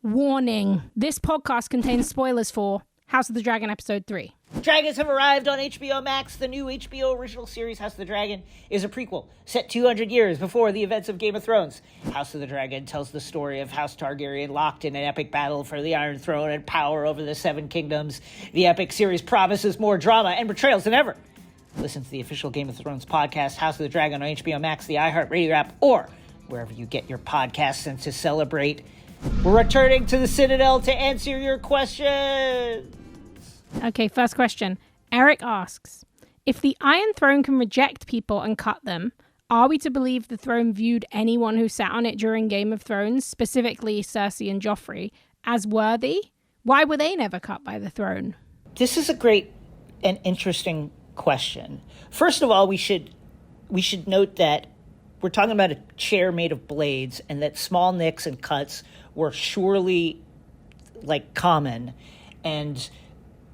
Warning. This podcast contains spoilers for House of the Dragon Episode 3. Dragons have arrived on HBO Max. The new HBO original series, House of the Dragon, is a prequel set 200 years before the events of Game of Thrones. House of the Dragon tells the story of House Targaryen locked in an epic battle for the Iron Throne and power over the Seven Kingdoms. The epic series promises more drama and betrayals than ever. Listen to the official Game of Thrones podcast, House of the Dragon, on HBO Max, the iHeartRadio app, or wherever you get your podcasts. And to celebrate, we're returning to the Citadel to answer your questions. Okay, first question. Eric asks, if the Iron Throne can reject people and cut them, are we to believe the throne viewed anyone who sat on it during Game of Thrones, specifically Cersei and Joffrey, as worthy? Why were they never cut by the throne? This is a great and interesting question. First of all, we should note that we're talking about a chair made of blades, and that small nicks and cuts were surely common, and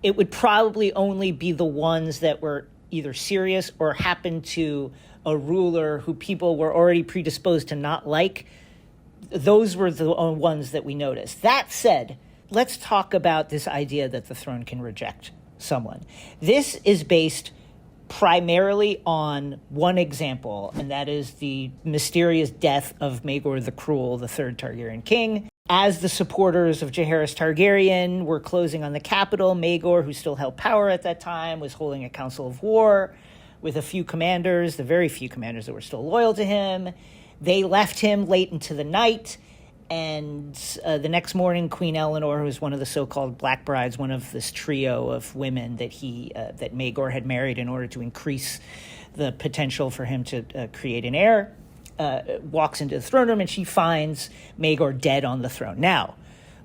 it would probably only be the ones that were either serious or happened to a ruler who people were already predisposed to not like. Those were the ones that we noticed. That said, let's talk about this idea that the throne can reject someone. This is based primarily on one example, and that is the mysterious death of Maegor the Cruel, the third Targaryen king. As the supporters of Jaehaerys Targaryen were closing on the capital, Maegor, who still held power at that time, was holding a council of war with a few commanders, the very few commanders that were still loyal to him. They left him late into the night, and the next morning, Queen Eleanor, who was one of the so-called Black Brides, one of this trio of women that that Maegor had married in order to increase the potential for him to create an heir, walks into the throne room, and she finds Maegor dead on the throne. Now,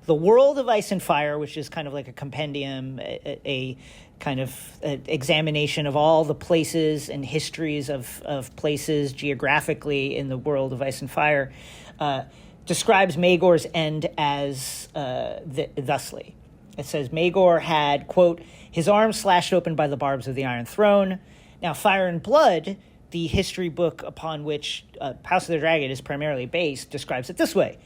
the World of Ice and Fire, which is kind of like a compendium, a kind of examination of all the places and histories of places geographically in the World of Ice and Fire, describes Maegor's end as thusly. It says, Maegor had, quote, his arms slashed open by the barbs of the Iron Throne. Now, Fire and Blood, the history book upon which House of the Dragon is primarily based, describes it this way.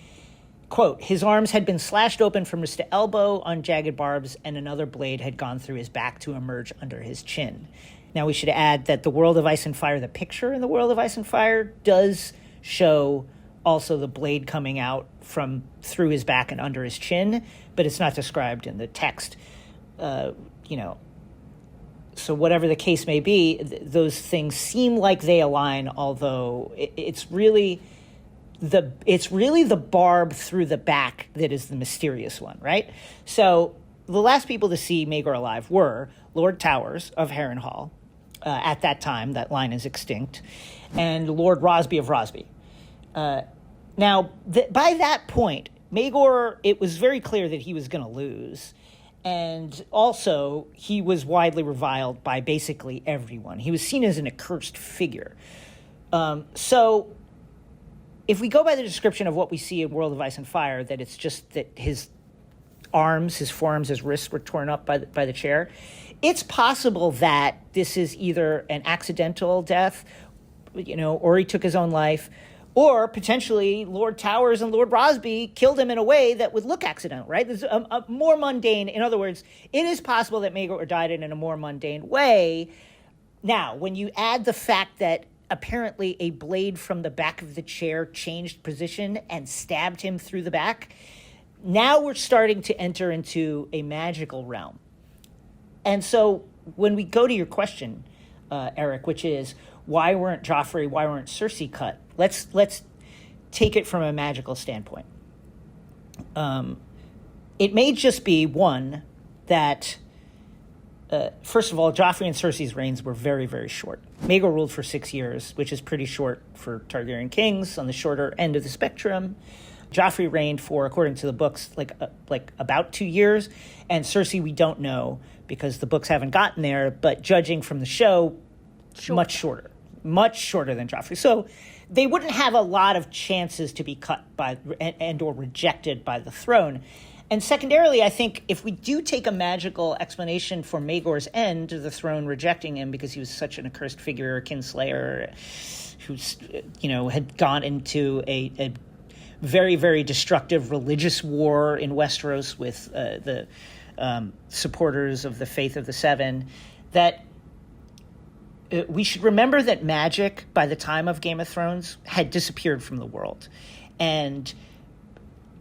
Quote, his arms had been slashed open from wrist to elbow on jagged barbs, and another blade had gone through his back to emerge under his chin. Now, we should add that the World of Ice and Fire, the picture in the World of Ice and Fire, does show also the blade coming out from through his back and under his chin, but it's not described in the text. So whatever the case may be, those things seem like they align, although it's really the barb through the back that is the mysterious one, right? So the last people to see Maegor alive were Lord Towers of Harrenhal. At that time, that line is extinct, and Lord Rosby of Rosby. Now, by that point, Maegor, it was very clear that he was going to lose. And also, he was widely reviled by basically everyone. He was seen as an accursed figure. So, if we go by the description of what we see in World of Ice and Fire, that it's just that his arms, his forearms, his wrists were torn up by the chair, it's possible that this is either an accidental death, or he took his own life, or potentially Lord Towers and Lord Rosby killed him in a way that would look accidental, right? There's a more mundane, in other words, it is possible that Maegor died in a more mundane way. Now, when you add the fact that apparently a blade from the back of the chair changed position and stabbed him through the back, now we're starting to enter into a magical realm. And so when we go to your question, Eric, which is, why weren't Cersei cut? Let's take it from a magical standpoint. It may just be one that, first of all, Joffrey and Cersei's reigns were very, very short. Maegor ruled for 6 years, which is pretty short for Targaryen kings, on the shorter end of the spectrum. Joffrey reigned for, according to the books, like about 2 years, and Cersei we don't know because the books haven't gotten there. But judging from the show, much shorter than Joffrey. So they wouldn't have a lot of chances to be cut by and or rejected by the throne. And secondarily, I think if we do take a magical explanation for Maegor's end, the throne rejecting him because he was such an accursed figure, a kinslayer, who's, had gone into a very, very destructive religious war in Westeros with the supporters of the Faith of the Seven, that we should remember that magic, by the time of Game of Thrones, had disappeared from the world. And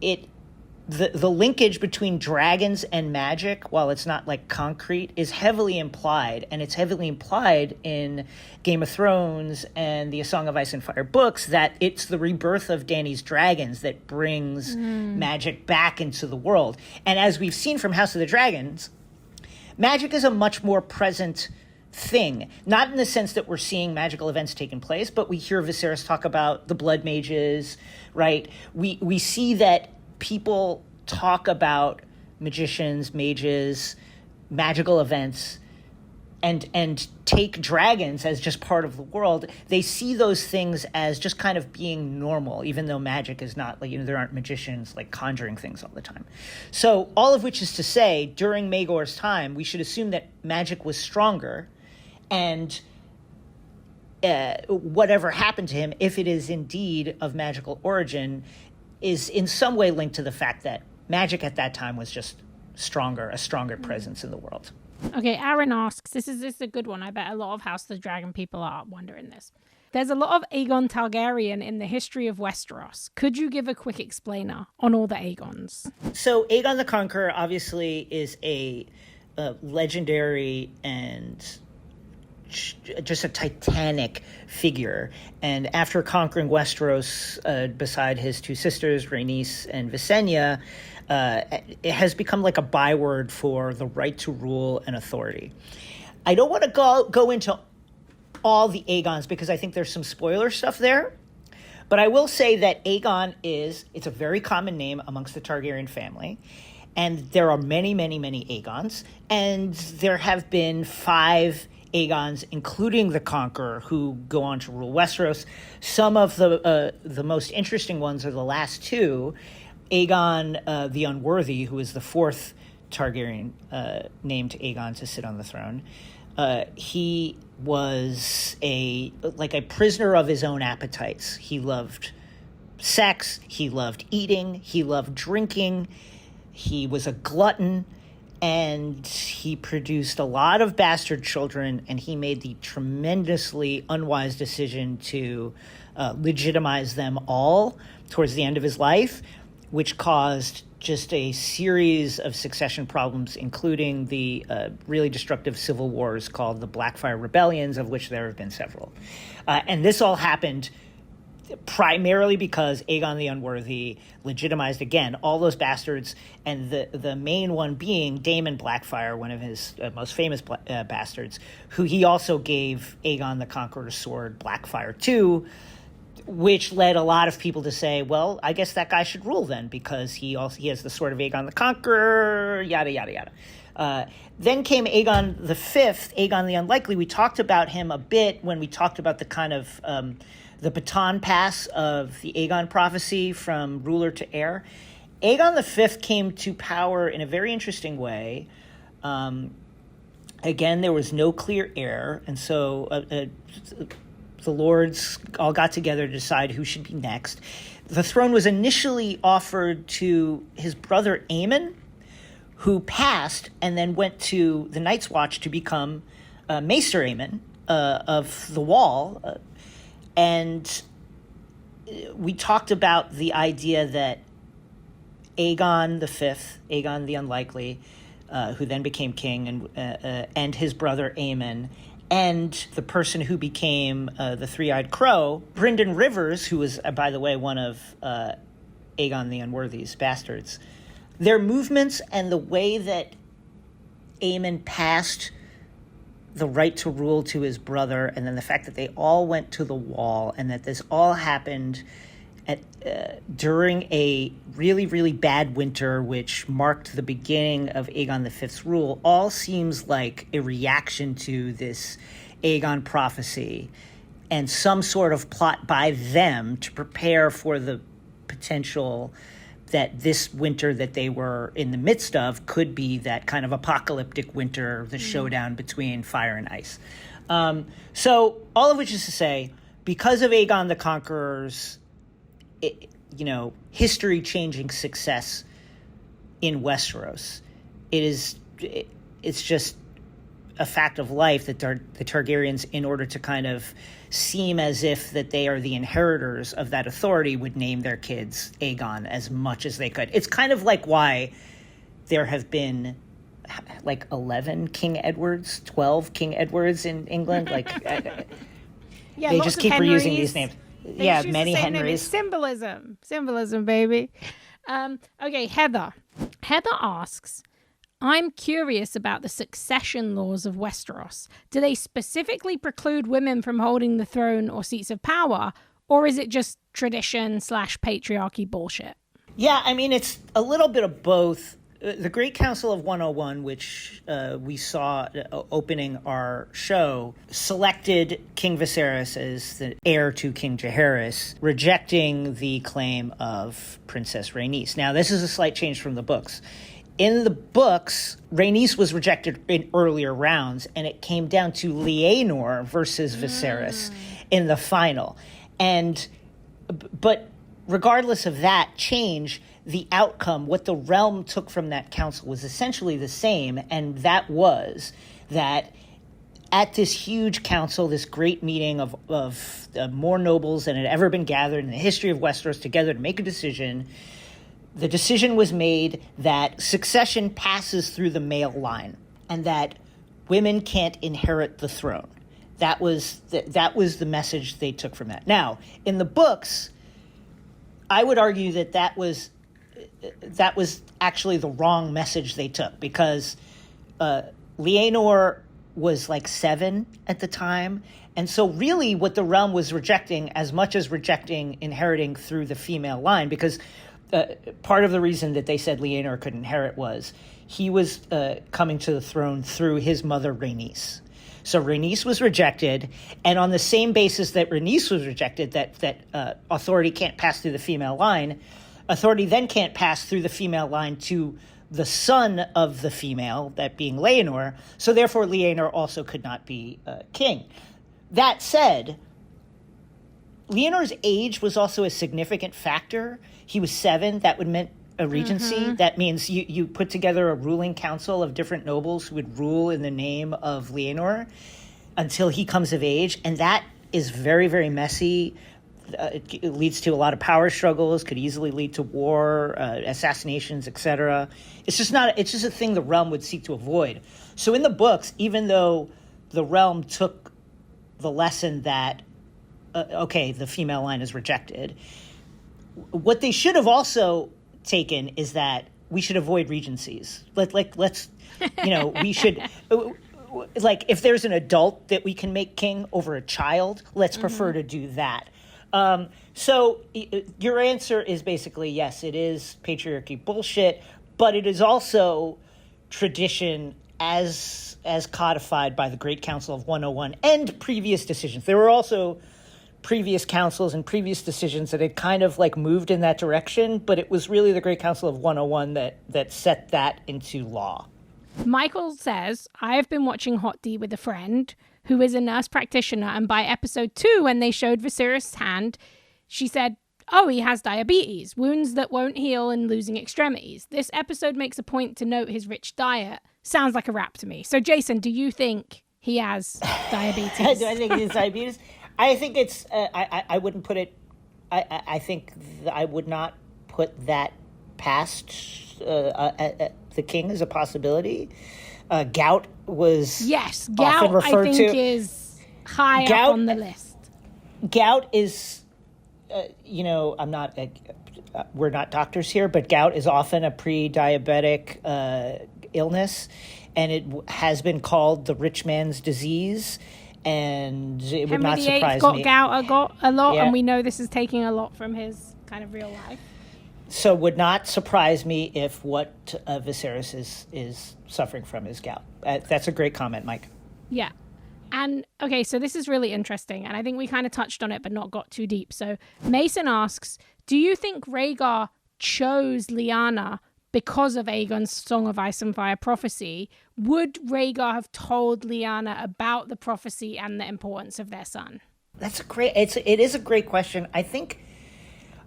the linkage between dragons and magic, while it's not like concrete, is heavily implied. And it's heavily implied in Game of Thrones and the A Song of Ice and Fire books, that it's the rebirth of Dany's dragons that brings magic back into the world. And as we've seen from House of the Dragons, magic is a much more present thing. Not in the sense that we're seeing magical events taking place, but we hear Viserys talk about the blood mages, right? We see that people talk about magicians, mages, magical events, and take dragons as just part of the world. They see those things as just kind of being normal, even though magic is not, like, there aren't magicians like conjuring things all the time. So all of which is to say, during Maegor's time, we should assume that magic was stronger, and whatever happened to him, if it is indeed of magical origin, is in some way linked to the fact that magic at that time was just a stronger presence in the world. Okay, Aaron asks, this is a good one. I bet a lot of House of the Dragon people are wondering this. There's a lot of Aegon Targaryen in the history of Westeros. Could you give a quick explainer on all the Aegons? So Aegon the Conqueror obviously is a legendary and just a titanic figure. And after conquering Westeros, beside his two sisters, Rhaenys and Visenya, it has become like a byword for the right to rule and authority. I don't want to go into all the Aegons because I think there's some spoiler stuff there. But I will say that Aegon it's a very common name amongst the Targaryen family. And there are many, many, many Aegons. And there have been 5 Aegons, including the Conqueror, who go on to rule Westeros. Some of the most interesting ones are the last 2. Aegon the Unworthy, who is the 4th Targaryen named Aegon to sit on the throne. He was a prisoner of his own appetites. He loved sex, he loved eating, he loved drinking, he was a glutton, and he produced a lot of bastard children, and he made the tremendously unwise decision to legitimize them all towards the end of his life, which caused just a series of succession problems, including the really destructive civil wars called the Blackfyre Rebellions, of which there have been several. And this all happened primarily because Aegon the Unworthy legitimized, again, all those bastards, and the main one being Daemon Blackfyre, one of his most famous bastards, who he also gave Aegon the Conqueror's sword Blackfyre to, which led a lot of people to say, well, I guess that guy should rule then, because he has the sword of Aegon the Conqueror, yada, yada, yada. Then came Aegon the Fifth, Aegon the Unlikely. We talked about him a bit when we talked about the kind of the baton pass of the Aegon prophecy from ruler to heir. Aegon the Fifth came to power in a very interesting way. Again, there was no clear heir, and so the lords all got together to decide who should be next. The throne was initially offered to his brother Aemon, who passed and then went to the Night's Watch to become Maester Aemon of the Wall. And we talked about the idea that Aegon the Fifth, Aegon the Unlikely, who then became king, and his brother Aemon, and the person who became the Three-Eyed Crow, Brynden Rivers, who was, by the way, one of Aegon the Unworthy's bastards, their movements and the way that Aemon passed the right to rule to his brother, and then the fact that they all went to the Wall, and that this all happened during a really, really bad winter, which marked the beginning of Aegon the Fifth's rule, all seems like a reaction to this Aegon prophecy and some sort of plot by them to prepare for the potential that this winter that they were in the midst of could be that kind of apocalyptic winter, the showdown between fire and ice. So all of which is to say, because of Aegon the Conqueror's history-changing success in Westeros. It's just a fact of life that the Targaryens, in order to kind of seem as if that they are the inheritors of that authority, would name their kids Aegon as much as they could. It's kind of like why there have been like 11 King Edwards, 12 King Edwards in England. Like yeah, they just keep Henrys. reusing these names. They Many Henrys. Symbolism, baby. Okay, Heather. Heather asks, I'm curious about the succession laws of Westeros. Do they specifically preclude women from holding the throne or seats of power, or is it just tradition/patriarchy bullshit? Yeah, I mean, it's a little bit of both. The Great Council of 101, which we saw opening our show, selected King Viserys as the heir to King Jaehaerys, rejecting the claim of Princess Rhaenys. Now, this is a slight change from the books. In the books, Rhaenys was rejected in earlier rounds, and it came down to Lyanna versus Viserys in the final. But regardless of that change, the outcome, what the realm took from that council, was essentially the same, and that was that at this huge council, this great meeting of more nobles than had ever been gathered in the history of Westeros together to make a decision, the decision was made that succession passes through the male line and that women can't inherit the throne. That was the message they took from that. Now, in the books, I would argue that was actually the wrong message they took, because Lyanna was like 7 at the time. And so really what the realm was rejecting, as much as rejecting inheriting through the female line, because part of the reason that they said Lyanna could inherit was he was coming to the throne through his mother Rhaenys. So Rhaenys was rejected, and on the same basis that Rhaenys was rejected, that authority can't pass through the female line, authority then can't pass through the female line to the son of the female, that being Lyanna, so therefore Lyanna also could not be king. That said, Lyanna's age was also a significant factor. He was 7. That would mean a regency. Mm-hmm. That means you put together a ruling council of different nobles who would rule in the name of Lyanna until he comes of age. And that is very, very messy. It leads to a lot of power struggles, could easily lead to war, assassinations, etc. It's just a thing the realm would seek to avoid. So in the books, even though the realm took the lesson that, the female line is rejected, what they should have also taken is that we should avoid regencies. Let's we should, like, if there's an adult that we can make king over a child, let's prefer to do that. So your answer is basically yes, it is patriarchy bullshit, but it is also tradition as codified by the Great Council of 101 and previous decisions. There were also previous councils and previous decisions that had kind of like moved in that direction, but it was really the Great Council of 101 that set that into law. Michael says, I have been watching Hot D with a friend who is a nurse practitioner, and by episode 2, when they showed Viserys' hand, she said, oh, he has diabetes, wounds that won't heal and losing extremities. This episode makes a point to note his rich diet. Sounds like a rap to me. So, Jason, do you think he has diabetes? Do I think he has diabetes? I think it's, I wouldn't put it, I think I would not put that past the king as a possibilty. Gout was gout referred I think to. Is high up on the list. Gout is, I'm not, we're not doctors here, but gout is often a pre-diabetic illness, and it has been called the rich man's disease. And it would not surprise me. Henry VIII got a lot, and we know this is taking a lot from his kind of real life. So would not surprise me if what Viserys is suffering from is gout. That's a great comment, Mike. Yeah. And, okay, so this is really interesting, and I think we kind of touched on it but not got too deep. So Mason asks, do you think Rhaegar chose Lyanna because of Aegon's Song of Ice and Fire prophecy? Would Rhaegar have told Lyanna about the prophecy and the importance of their son? That's it is a great question. I think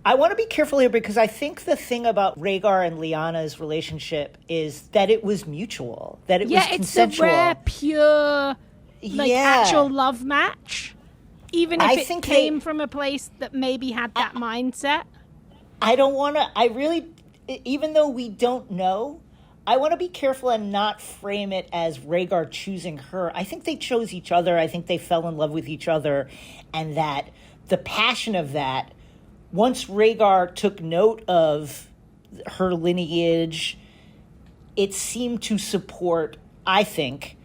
I want to be careful here because I think the thing about Rhaegar and Lyanna's relationship is that it was mutual, that it was consensual. Yeah, it's a rare, pure, actual love match. Even if it came from a place that maybe had that mindset. I don't want to, even though we don't know, I want to be careful and not frame it as Rhaegar choosing her. I think they chose each other. I think they fell in love with each other. And that the passion of that, once Rhaegar took note of her lineage, it seemed to support, I think,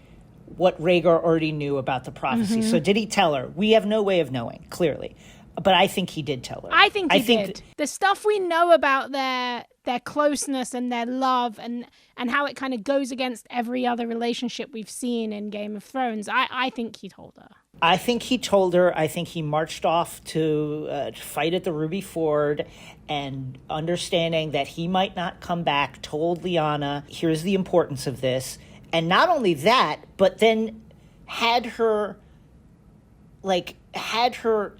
what Rhaegar already knew about the prophecy. So did he tell her? We have no way of knowing, clearly. But I think he did tell her. I think he did. The stuff we know about their closeness and their love and how it kind of goes against every other relationship we've seen in Game of Thrones, I think he told her. I think he told her. I think he marched off to fight at the Ruby Ford, and understanding that he might not come back, told Lyanna, here's the importance of this. And not only that, but then had her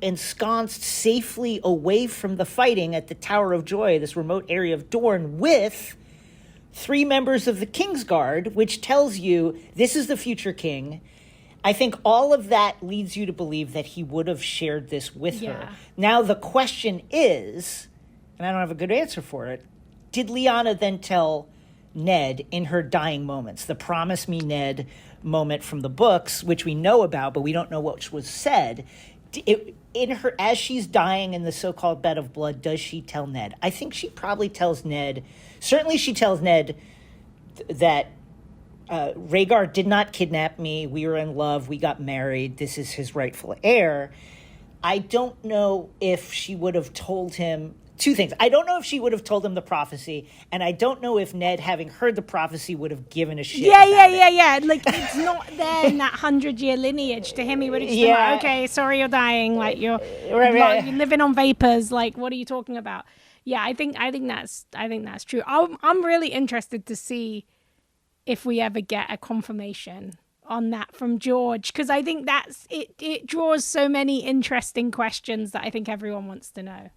ensconced safely away from the fighting at the Tower of Joy, this remote area of Dorne, with 3 members of the Kingsguard, which tells you this is the future king. I think all of that leads you to believe that he would have shared this with her. Now, the question is, and I don't have a good answer for it, did Lyanna then tell Ned in her dying moments, the promise me Ned moment from the books, which we know about, but we don't know what was said, in her, as she's dying in the so-called bed of blood, does she tell Ned? I think she probably tells Ned, certainly she tells Ned that Rhaegar did not kidnap me, we were in love, we got married, this is his rightful heir. I don't know if she would have told him 2 things. I don't know if she would have told him the prophecy, and I don't know if Ned, having heard the prophecy, would have given a shit about it. Like, it's not there in that 100-year lineage. To him, he would have just been like, okay, sorry you're dying. Like, you're living on vapors. Like, what are you talking about? Yeah, I think that's true. I'm really interested to see if we ever get a confirmation on that from George, because I think it draws so many interesting questions that I think everyone wants to know.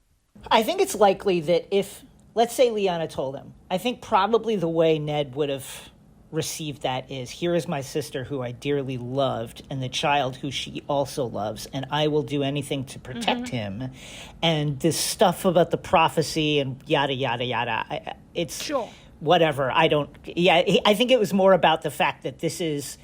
I think it's likely that if, let's say Lyanna told him, I think probably the way Ned would have received that is, here is my sister who I dearly loved and the child who she also loves, and I will do anything to protect him. And this stuff about the prophecy and yada, yada, yada, it's whatever. I think it was more about the fact that this is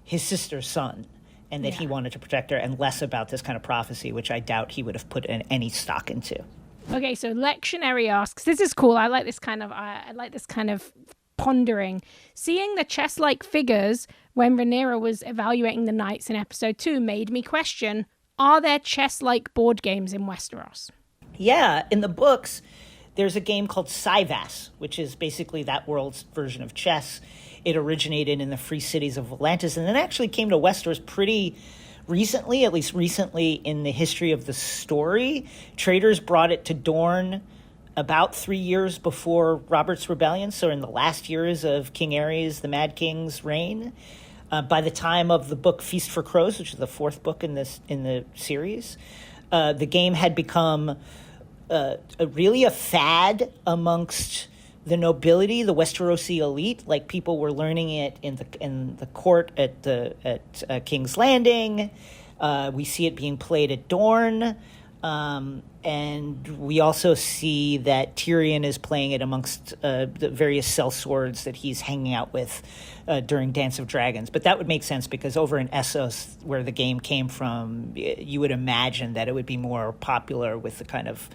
his sister's son and that he wanted to protect her, and less about this kind of prophecy, which I doubt he would have put any stock into. Okay, so Lectionary asks, this is cool. I like this kind of pondering. Seeing the chess-like figures when Rhaenyra was evaluating the knights in episode 2 made me question, are there chess-like board games in Westeros? Yeah, in the books, there's a game called Cyvasse, which is basically that world's version of chess. It originated in the free cities of Atlantis and then actually came to Westeros pretty recently, at least recently in the history of the story. Traders brought it to Dorne about 3 years before Robert's Rebellion, so in the last years of King Aerys, the Mad King's reign. By the time of the book Feast for Crows, which is the 4th book in the series, the game had become really a fad amongst the nobility, the Westerosi elite. Like, people were learning it in the court at King's Landing. We see it being played at Dorne, and we also see that Tyrion is playing it amongst the various sellswords that he's hanging out with during Dance of Dragons. But that would make sense because over in Essos, where the game came from, you would imagine that it would be more popular with the kind of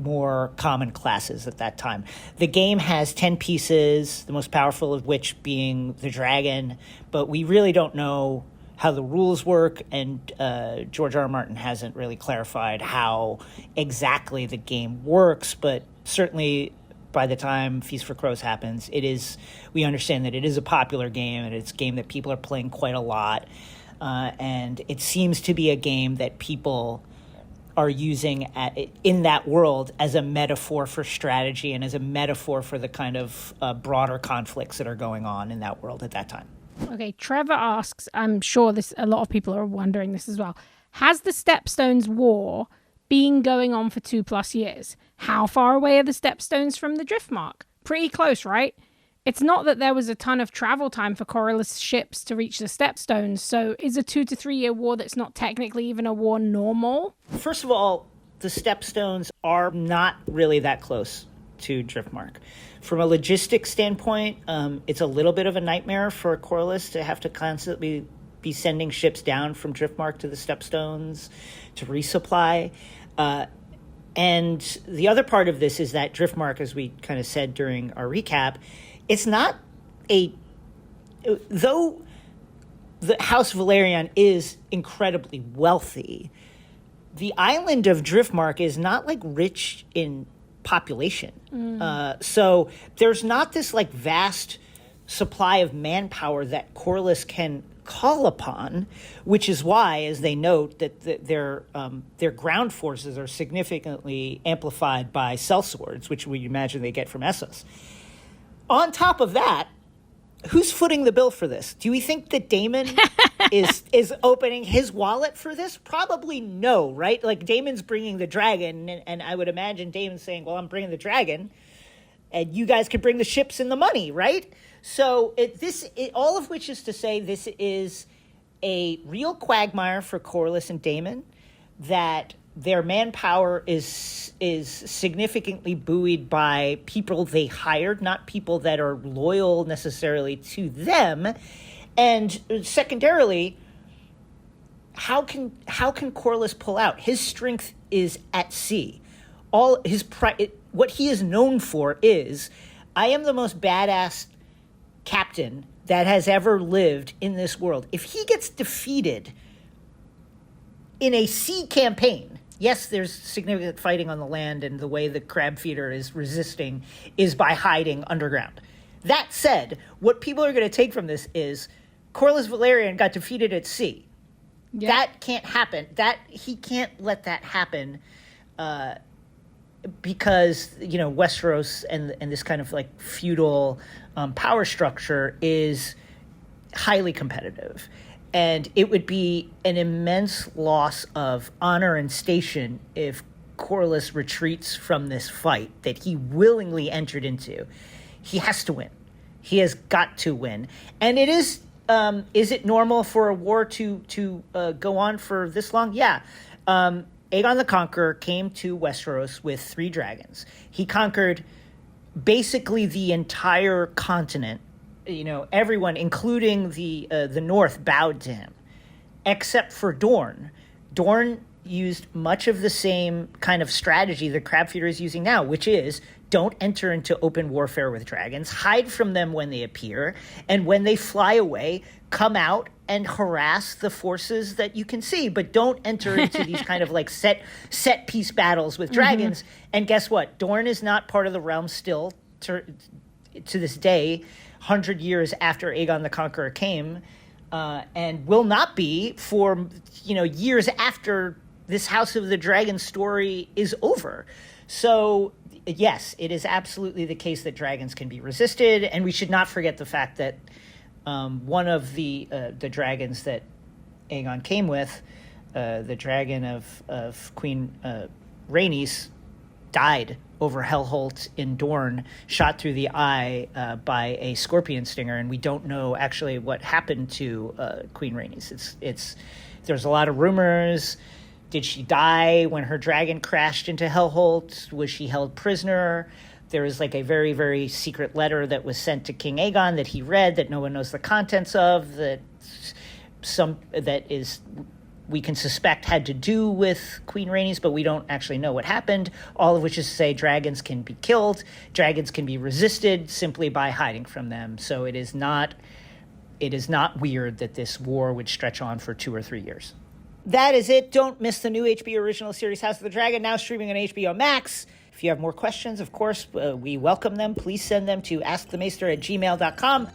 more common classes at that time. The game has 10 pieces, the most powerful of which being the dragon, but we really don't know how the rules work, and George R. R. Martin hasn't really clarified how exactly the game works, but certainly by the time Feast for Crows happens, we understand that it is a popular game, and it's a game that people are playing quite a lot, and it seems to be a game that people are using in that world as a metaphor for strategy and as a metaphor for the kind of broader conflicts that are going on in that world at that time. Okay, Trevor asks, I'm sure a lot of people are wondering this as well, has the Stepstones War been going on for 2+ years. How far away are the Stepstones from the Driftmark? Pretty close, right? It's not that there was a ton of travel time for Corlys ships to reach the Stepstones, so is a 2 to 3 year war that's not technically even a war normal? First of all, the Stepstones are not really that close to Driftmark. From a logistics standpoint, it's a little bit of a nightmare for Corlys to have to constantly be sending ships down from Driftmark to the Stepstones to resupply. And the other part of this is that Driftmark, as we kind of said during our recap, it's not though the House Valerian is incredibly wealthy, the island of Driftmark is not like rich in population. So there's not this like vast supply of manpower that Corlys can call upon, which is why, as they note, that their ground forces are significantly amplified by sellswords, which we imagine they get from Essos. On top of that, who's footing the bill for this? Do we think that Daemon is opening his wallet for this? Probably no, right? Like Daemon's bringing the dragon, and I would imagine Daemon's saying, well, I'm bringing the dragon, and you guys can bring the ships and the money, right? So all of which is to say this is a real quagmire for Corlys and Daemon, that their manpower is significantly buoyed by people they hired, not people that are loyal necessarily to them. And secondarily, how can Corlys pull out? His strength is at sea. What he is known for is, I am the most badass captain that has ever lived in this world. If he gets defeated in a sea campaign, yes, there's significant fighting on the land, and the way the crab feeder is resisting is by hiding underground. That said, what people are going to take from this is Corlys Valerian got defeated at sea. Yep. That can't happen. He can't let that happen because, Westeros and this kind of like feudal power structure is highly competitive. And it would be an immense loss of honor and station if Corlys retreats from this fight that he willingly entered into. He has to win. He has got to win. And it is it normal for a war to go on for this long? Yeah. Aegon the Conqueror came to Westeros with 3 dragons. He conquered basically the entire continent. Everyone, including the North, bowed to him, except for Dorne. Dorne used much of the same kind of strategy the crab feeder is using now, which is don't enter into open warfare with dragons, hide from them when they appear, and when they fly away, come out and harass the forces that you can see, but don't enter into these kind of like set piece battles with dragons. Mm-hmm. And guess what? Dorne is not part of the realm still to this day, 100 years after Aegon the Conqueror came, and will not be for years after this House of the Dragon story is over. So yes, it is absolutely the case that dragons can be resisted, and we should not forget the fact that one of the dragons that Aegon came with, the dragon of Queen Rhaenys, died over Hellholt in Dorne, shot through the eye by a scorpion stinger, and we don't know actually what happened to Queen Rhaenys. There's a lot of rumors. Did she die when her dragon crashed into Hellholt? Was she held prisoner? There was like a very, very secret letter that was sent to King Aegon that he read that no one knows the contents of, we can suspect had to do with Queen Rhaenys, but we don't actually know what happened, all of which is to say dragons can be killed, dragons can be resisted simply by hiding from them. So it is not weird that this war would stretch on for 2 or 3 years. That is it. Don't miss the new HBO original series House of the Dragon, now streaming on HBO Max. If you have more questions, of course, we welcome them. Please send them to askthemaester@gmail.com.